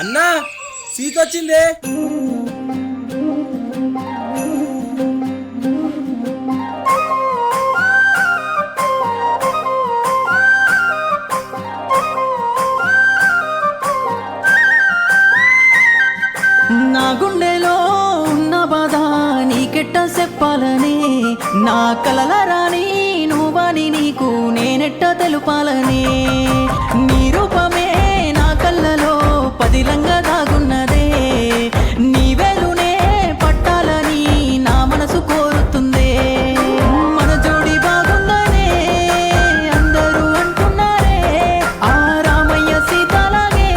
అన్నా సీత వచ్చిందే. నా గుండెలో ఉన్న బాధ నీకెట్ట చెప్పాలని, నా కలల రాని నువ్వని నీకు నేనెట్ట తెలుపాలని. నీ రూపమే నా కళ్ళలో పదిలంగా దాగున్నదే, నీ వెలునే పట్టాలని నా మనసు కోరుతుందే. మన జోడి బాగుందనే అందరూ అంటున్నారే, ఆ రామయ్య సీతలాగే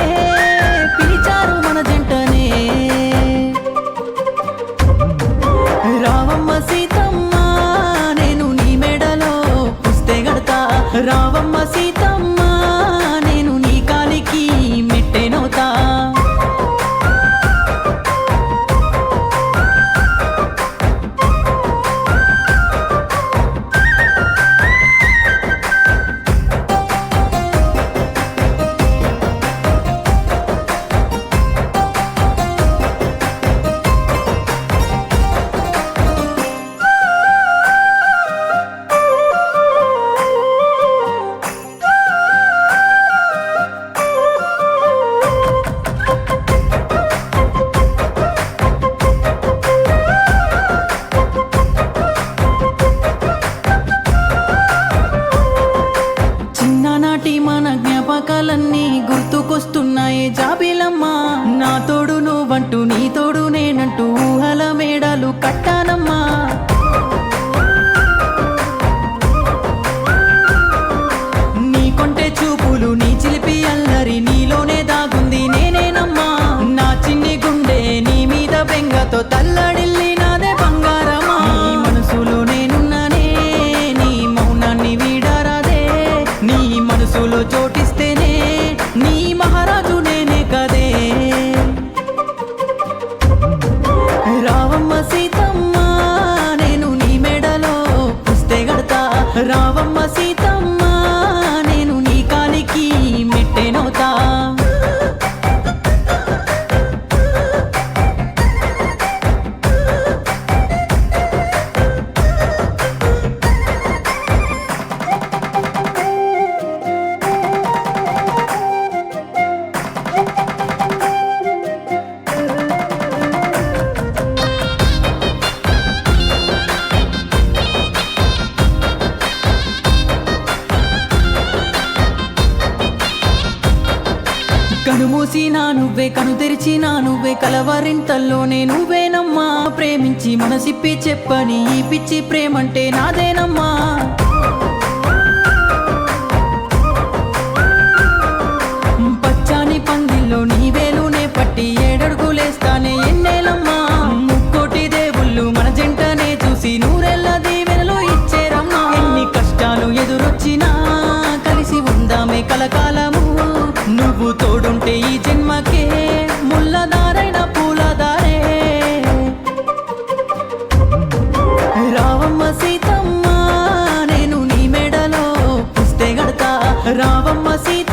పిలిచారు మన జంటనే. రావమ్మ సీతమ్మ నేను నీ మెడలో పుస్తే గడతా, రావమ్మ సీతమ్మ నేను నీ కాలికి మెట్టెనవుతా. చిన్ననాటి మన జ్ఞాపకాలన్నీ గుర్తుకొస్తున్నాయి జాబిలమ్మ. నా తోడు నువ్వంటూ నీ తోడు నేనంటూ ఊహల మేడలు కట్టానమ్మా. నీ కొంటె చూపులు నీ చిలిపి అల్లరి నీలోనే దాగుంది నేనేనమ్మా. నా చిన్ని గుండె నీ మీద బెంగతో తల్లడిల్లి నాదే బంగారమా. నీ మనసులో నేనున్నానే, నీ మౌనాన్ని వీడరాదే, నీ మనసులో చోటిస్తేనే నీ మహారాజు నేనే కదే. రావమ్మ సీతమ్మ నేను నీ మెడలో పుస్తే గడతా, రావమ్మ సీతమ్మ నేను నీ కాలికి మెట్టెనవుతా. కనుమూసినా నువ్వే, కను తెరిచినా నువ్వే, కలవరింతల్లోనే నువ్వేనమ్మా. ప్రేమించి మనసిప్పి చెప్పని ఈ పిచ్చి ప్రేమంటే నాదేనమ్మా. పచ్చాని పందిల్లో నీ వేలునే పట్టి ఏడడుగులేస్తానే ఎన్నేలమ్మా. ముక్కోటి దేవుళ్ళు మన జంటనే చూసి నూరెళ్ళ దీవెనలు ఇచ్చేరమ్మా. ఎన్ని కష్టాలు ఎదురొచ్చినా కలిసి ఉందామే కలకాలము. నువ్వు తోడుంటే ఈ జన్మకే ముల్లదారైన పూలదారే. రావమ్మ సీతమ్మ నేను నీ మెడలో పుస్తే గడతా, రావమ్మ సీత